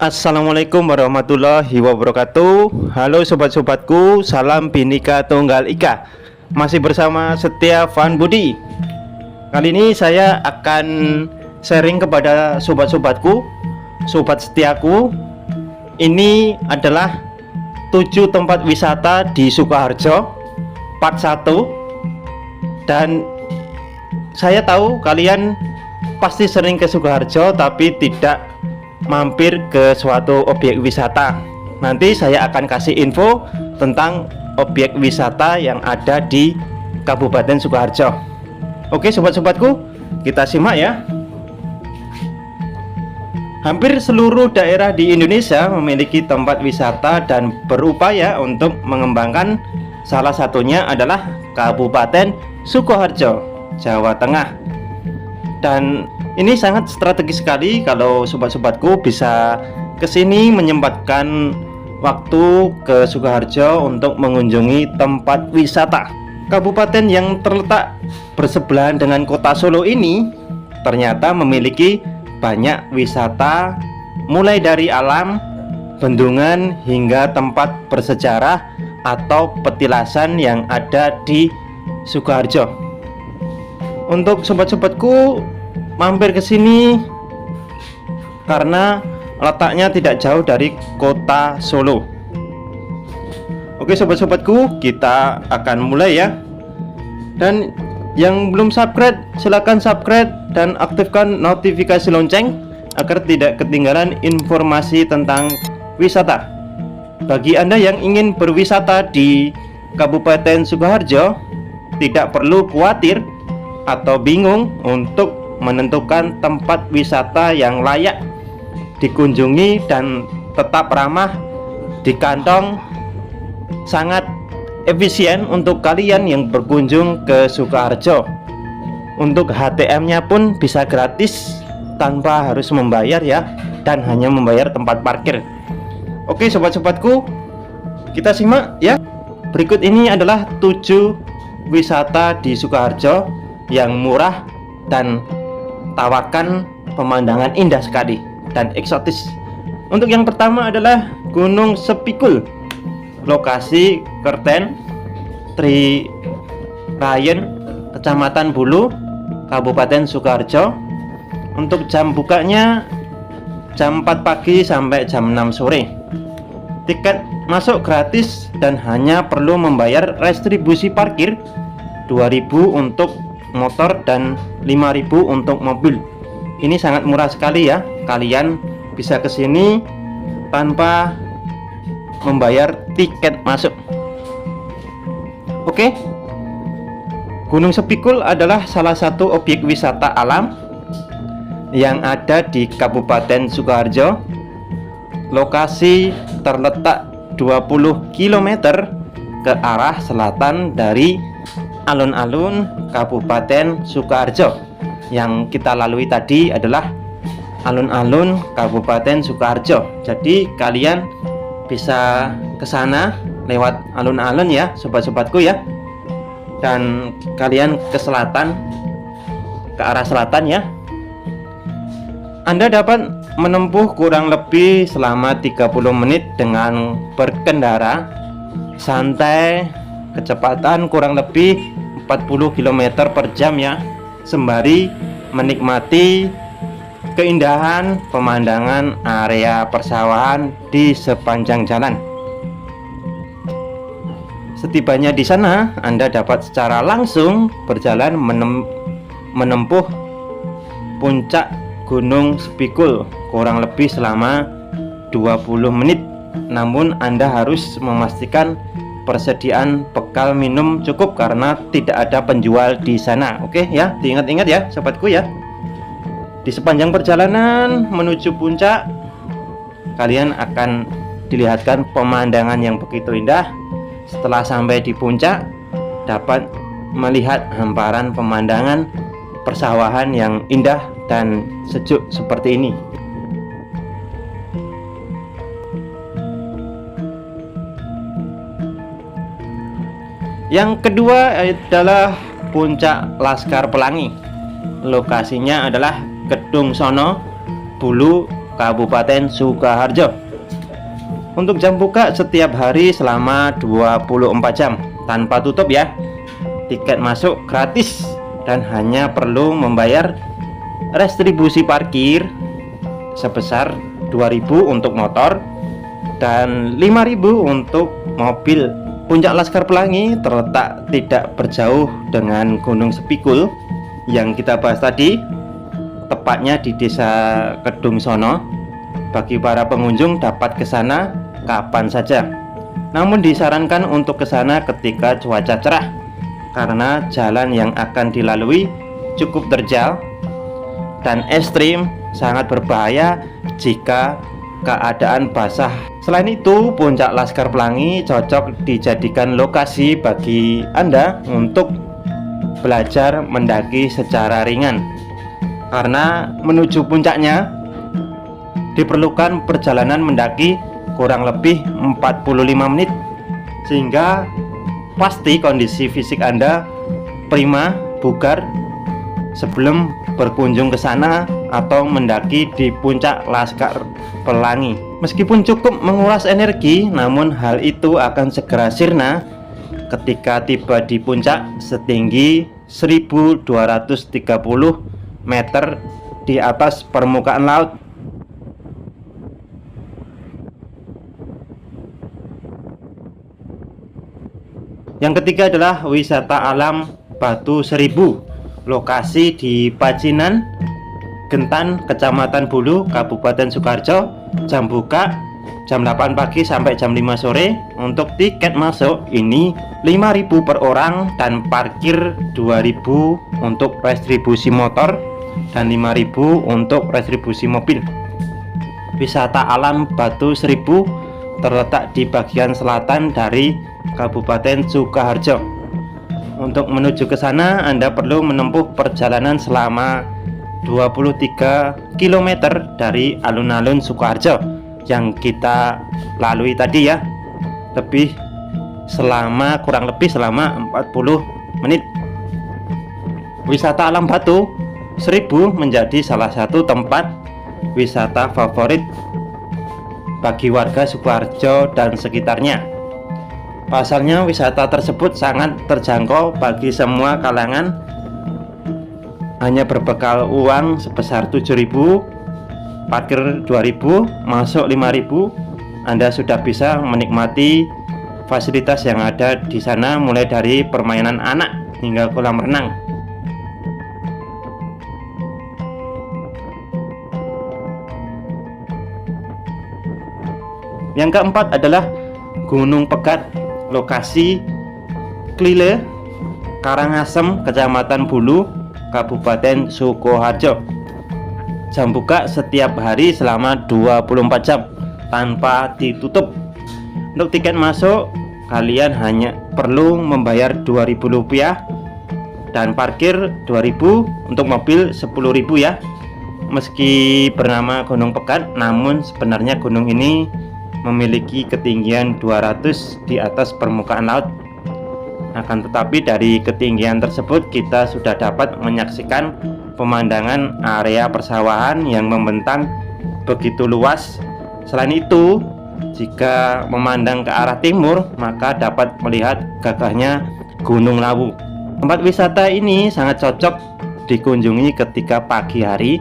Assalamualaikum warahmatullahi wabarakatuh. Halo sobat-sobatku, salam Bhinneka Tunggal Ika. Masih bersama Setia Van Budi. Kali ini saya akan sharing kepada sobat-sobatku, sobat setiaku. Ini adalah 7 tempat wisata di Sukoharjo part 1. Dan saya tahu kalian pasti sering ke Sukoharjo tapi tidak mampir ke suatu objek wisata. Nanti saya akan kasih info tentang objek wisata yang ada di Kabupaten Sukoharjo. Oke sobat-sobatku, kita simak ya. Hampir seluruh daerah di Indonesia memiliki tempat wisata dan berupaya untuk mengembangkan. Salah satunya adalah Kabupaten Sukoharjo, Jawa Tengah. Dan ini sangat strategis sekali kalau sobat-sobatku bisa kesini menyempatkan waktu ke Sukoharjo untuk mengunjungi tempat wisata. Kabupaten yang terletak bersebelahan dengan kota Solo ini ternyata memiliki banyak wisata, mulai dari alam, bendungan hingga tempat bersejarah atau petilasan yang ada di Sukoharjo. Untuk sobat-sobatku mampir ke sini karena letaknya tidak jauh dari kota Solo. Oke sobat-sobatku, kita akan mulai ya. Dan yang belum subscribe, silahkan subscribe dan aktifkan notifikasi lonceng agar tidak ketinggalan informasi tentang wisata. Bagi Anda yang ingin berwisata di Kabupaten Sukoharjo, tidak perlu khawatir atau bingung untuk menentukan tempat wisata yang layak dikunjungi dan tetap ramah di kantong. Sangat efisien untuk kalian yang berkunjung ke Sukoharjo. Untuk HTM-nya pun bisa gratis tanpa harus membayar ya, dan hanya membayar tempat parkir. Oke sobat-sobatku, kita simak ya. Berikut ini adalah 7 wisata di Sukoharjo yang murah dan tawarkan pemandangan indah sekali dan eksotis. Untuk yang pertama adalah Gunung Sepikul, lokasi Kerten, Trirayen, Kecamatan Bulu, Kabupaten Sukoharjo. Untuk jam bukanya jam 4 pagi sampai jam 6 sore. Tiket masuk gratis dan hanya perlu membayar retribusi parkir 2.000 untuk motor dan 5.000 untuk mobil. Ini sangat murah sekali ya. Kalian bisa kesini tanpa membayar tiket masuk. Oke. Gunung Sepikul adalah salah satu objek wisata alam yang ada di Kabupaten Sukoharjo. Lokasi terletak 20 km ke arah selatan dari alun-alun Kabupaten Sukoharjo. Yang kita lalui tadi adalah alun-alun Kabupaten Sukoharjo. Jadi kalian bisa ke sana lewat alun-alun ya sobat-sobatku ya. Dan kalian ke selatan, ke arah selatan ya. Anda dapat menempuh kurang lebih selama 30 menit dengan berkendara santai, kecepatan kurang lebih 40 km per jam ya, sembari menikmati keindahan pemandangan area persawahan di sepanjang jalan. Setibanya di sana, Anda dapat secara langsung berjalan menempuh puncak Gunung Spikul kurang lebih selama 20 menit. Namun Anda harus memastikan persediaan bekal minum cukup karena tidak ada penjual di sana. Oke ya, diingat-ingat ya sobatku ya. Di sepanjang perjalanan menuju puncak, kalian akan dilihatkan pemandangan yang begitu indah. Setelah sampai di puncak, dapat melihat hamparan pemandangan persawahan yang indah dan sejuk seperti ini. Yang kedua adalah puncak Laskar Pelangi. Lokasinya adalah Kedung Sono, Bulu, Kabupaten Sukoharjo. Untuk jam buka setiap hari selama 24 jam tanpa tutup ya. Tiket masuk gratis dan hanya perlu membayar retribusi parkir sebesar 2.000 untuk motor dan 5.000 untuk mobil. Puncak Laskar Pelangi terletak tidak berjauh dengan Gunung Spikul yang kita bahas tadi, tepatnya di Desa Kedung Sono. Bagi para pengunjung dapat ke sana kapan saja. Namun disarankan untuk ke sana ketika cuaca cerah karena jalan yang akan dilalui cukup terjal dan ekstrim, sangat berbahaya jika keadaan basah. Selain itu, puncak Laskar Pelangi cocok dijadikan lokasi bagi Anda untuk belajar mendaki secara ringan. Karena menuju puncaknya diperlukan perjalanan mendaki kurang lebih 45 menit, sehingga pasti kondisi fisik Anda prima, bugar sebelum berkunjung ke sana atau mendaki di puncak Laskar Pelangi. Meskipun cukup menguras energi, namun hal itu akan segera sirna ketika tiba di puncak setinggi 1230 meter di atas permukaan laut. Yang ketiga adalah wisata alam Batu Seribu. Lokasi di Pacinan, Gentan, Kecamatan Bulu, Kabupaten Sukoharjo. Jam buka jam 8 pagi sampai jam 5 sore. Untuk tiket masuk ini 5.000 per orang dan parkir 2.000 untuk retribusi motor dan 5.000 untuk retribusi mobil. Wisata alam Batu Seribu terletak di bagian selatan dari Kabupaten Sukoharjo. Untuk menuju ke sana Anda perlu menempuh perjalanan selama 23 km dari alun-alun Sukoharjo yang kita lalui tadi ya. Kurang lebih selama 40 menit. Wisata alam Batu Seribu menjadi salah satu tempat wisata favorit bagi warga Sukoharjo dan sekitarnya. Pasalnya wisata tersebut sangat terjangkau bagi semua kalangan, hanya berbekal uang sebesar 7.000, parkir 2.000, masuk 5.000. Anda sudah bisa menikmati fasilitas yang ada di sana, mulai dari permainan anak hingga kolam renang. Yang keempat adalah Gunung Pegat. Lokasi Klile, Karangasem, Kecamatan Bulu, Kabupaten Sukoharjo. Jam buka setiap hari selama 24 jam tanpa ditutup. Untuk tiket masuk kalian hanya perlu membayar Rp2.000 dan parkir 2.000, untuk mobil 10.000 ya. Meski bernama Gunung Pegat, namun sebenarnya gunung ini memiliki ketinggian 200 di atas permukaan laut. Akan tetapi dari ketinggian tersebut kita sudah dapat menyaksikan pemandangan area persawahan yang membentang begitu luas. Selain itu, jika memandang ke arah timur maka dapat melihat gagahnya Gunung Lawu. Tempat wisata ini sangat cocok dikunjungi ketika pagi hari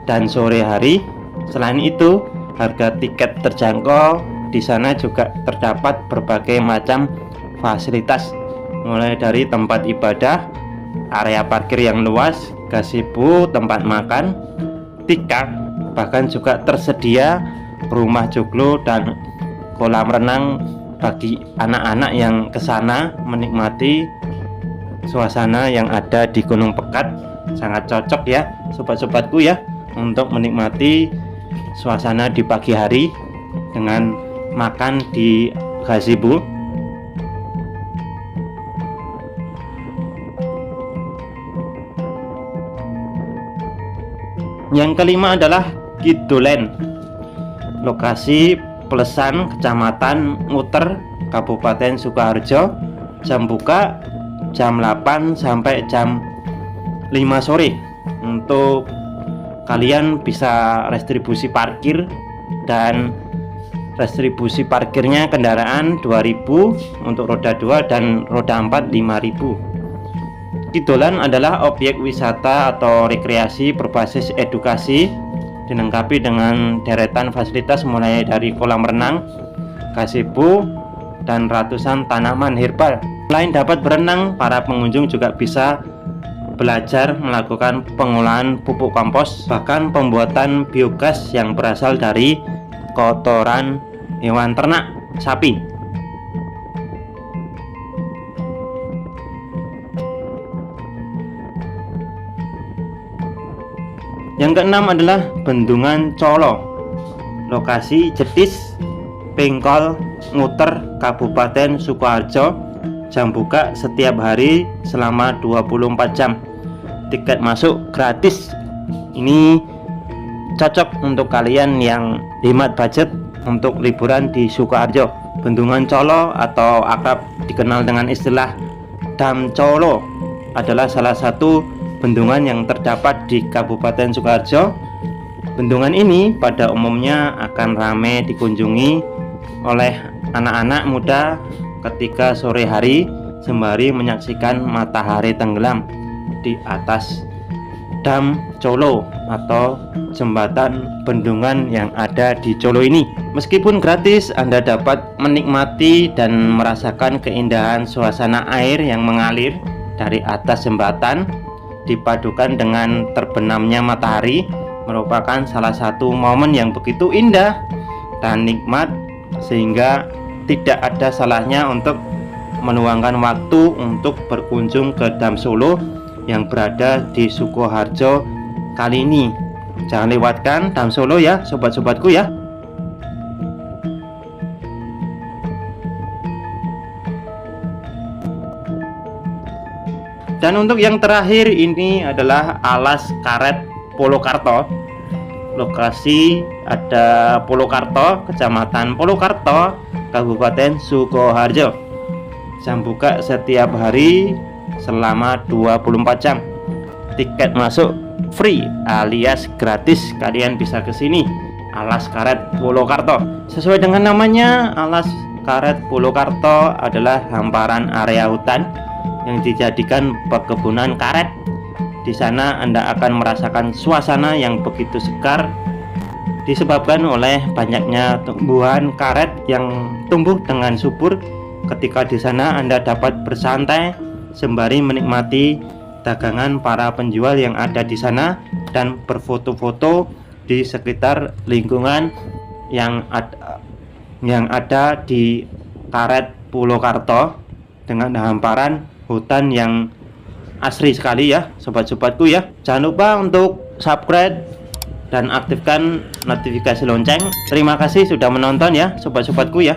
dan sore hari. Selain itu, harga tiket terjangkau. Di sana juga terdapat berbagai macam fasilitas, mulai dari tempat ibadah, area parkir yang luas, gazebo, tempat makan, tikar, bahkan juga tersedia rumah joglo dan kolam renang bagi anak-anak yang kesana menikmati suasana yang ada di Gunung Pekat. Sangat cocok ya sobat-sobatku ya untuk menikmati suasana di pagi hari dengan makan di gazebo. Yang kelima adalah Kidolen, lokasi Plesan, Kecamatan Nguter, Kabupaten Sukoharjo. Jam buka jam 8 sampai jam 5 sore. Untuk kalian bisa restribusi parkir, dan restribusi parkirnya kendaraan 2000 untuk roda 2 dan roda 4 5000. Kidolen adalah objek wisata atau rekreasi berbasis edukasi, dilengkapi dengan deretan fasilitas mulai dari kolam renang, gazebo, dan ratusan tanaman herbal. Selain dapat berenang, para pengunjung juga bisa belajar melakukan pengolahan pupuk kompos, bahkan pembuatan biogas yang berasal dari kotoran hewan ternak sapi. Yang keenam adalah Bendungan Colo, lokasi Jetis, Pengkol, Nguter, Kabupaten Sukoharjo. Jam buka setiap hari selama 24 jam. Tiket masuk gratis. Ini cocok untuk kalian yang hemat budget untuk liburan di Sukoharjo. Bendungan Colo atau akrab dikenal dengan istilah Dam Colo adalah salah satu bendungan yang terdapat di Kabupaten Sukoharjo. Bendungan ini pada umumnya akan ramai dikunjungi oleh anak-anak muda ketika sore hari sembari menyaksikan matahari tenggelam di atas Dam Colo atau jembatan bendungan yang ada di Colo ini. Meskipun gratis, Anda dapat menikmati dan merasakan keindahan suasana air yang mengalir dari atas jembatan dipadukan dengan terbenamnya matahari. Merupakan salah satu momen yang begitu indah dan nikmat, sehingga tidak ada salahnya untuk meluangkan waktu untuk berkunjung ke Dam Colo yang berada di Sukoharjo kali ini. Jangan lewatkan Dam Colo ya sobat-sobatku ya. Dan untuk yang terakhir ini adalah Alas Karet Polokarto. Lokasi ada Polokarto, Kecamatan Polokarto, Kabupaten Sukoharjo. Jam buka setiap hari selama 24 jam. Tiket masuk free alias gratis. Kalian bisa ke sini, Alas Karet Polokarto. Sesuai dengan namanya, Alas Karet Polokarto adalah hamparan area hutan yang dijadikan perkebunan karet. Di sana Anda akan merasakan suasana yang begitu segar disebabkan oleh banyaknya tumbuhan karet yang tumbuh dengan subur. Ketika di sana Anda dapat bersantai sembari menikmati dagangan para penjual yang ada di sana dan berfoto-foto di sekitar lingkungan yang ada di Karet Polokarto dengan hamparan hutan yang asri sekali ya sobat-sobatku ya. Jangan lupa untuk subscribe dan aktifkan notifikasi lonceng. Terima kasih sudah menonton ya sobat-sobatku ya.